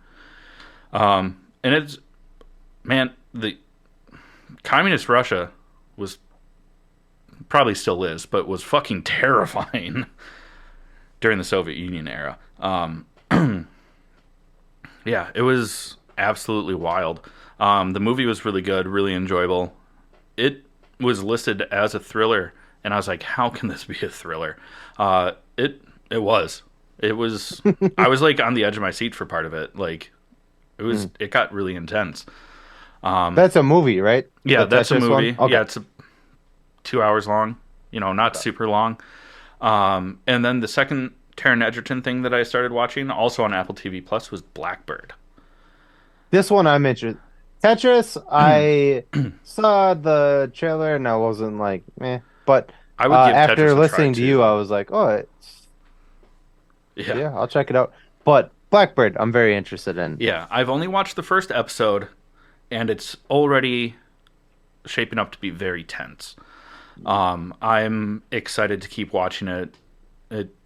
And it's man, the communist Russia was probably still is, but was fucking terrifying during the Soviet Union era. Yeah, it was absolutely wild. The movie was really good, really enjoyable. It was listed as a thriller, and I was like, "How can this be a thriller?" It was. It was. I was like on the edge of my seat for part of it. Like it was. It got really intense. That's a movie, right? Yeah, The that's a Tetris movie. one? Okay. Yeah, it's 2 hours long. You know, not super long. And then the second Taron Egerton thing that I started watching, also on Apple TV Plus, was Blackbird. This one I'm interested. Tetris, I saw the trailer and I wasn't like, meh. But I would give after Tetris a try listening to you, too. I was like, oh, Yeah, yeah, I'll check it out. But Blackbird, I'm very interested in. yeah. I've only watched the first episode, and it's already shaping up to be very tense. I'm excited to keep watching it.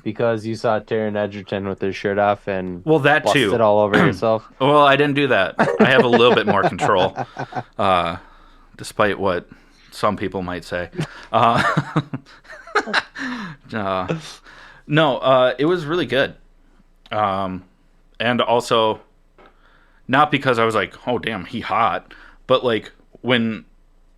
Because you saw Taron Egerton with his shirt off and Well, that too. busted all over yourself. Well, I didn't do that. I have a little bit more control, despite what some people might say. Uh, uh, no, it was really good. And also, not because I was like, oh, damn, he hot, but like when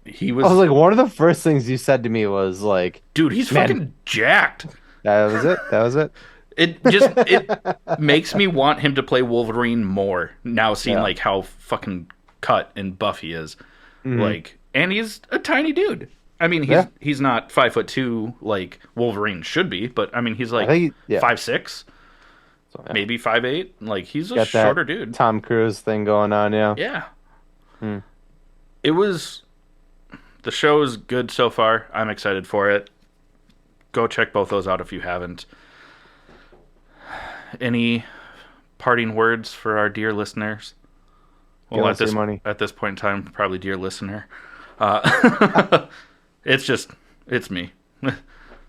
he I was was, like, one of the first things you said to me was like, dude, he's man, fucking jacked. that was it. That was it. It makes me want him to play Wolverine more now, seeing Yeah. like how fucking cut and buff he is. Mhm. Like, and he's a tiny dude. I mean, Yeah. he's not 5'2" like Wolverine should be, but I mean, he's like Yeah. 5'6", So, yeah. maybe 5'8". Like, he's a Got that shorter dude. Tom Cruise thing going on, yeah. Yeah, Hmm. it was. The show is good so far. I'm excited for it. Go check both those out if you haven't. Any parting words for our dear listeners? Give Well, us your money. at this point in time, probably dear listener. It's me.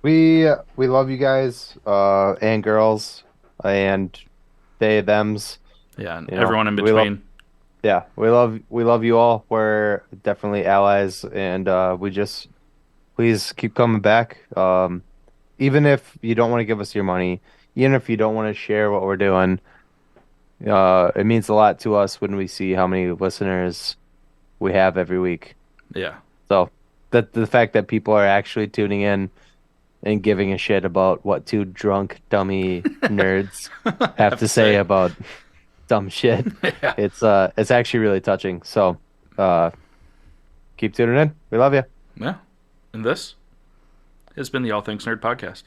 We love you guys, and girls, and they, thems. Yeah, and You know, everyone in we love, between. yeah, we love you all. We're definitely allies, and we just please keep coming back. Even if you don't want to give us your money, even if you don't want to share what we're doing, it means a lot to us when we see how many listeners we have every week. Yeah, So that the fact that people are actually tuning in and giving a shit about what two drunk dummy nerds have to say about dumb shit, yeah, it's actually really touching. So keep tuning in. We love you. yeah. And this has been the All Things Nerd podcast.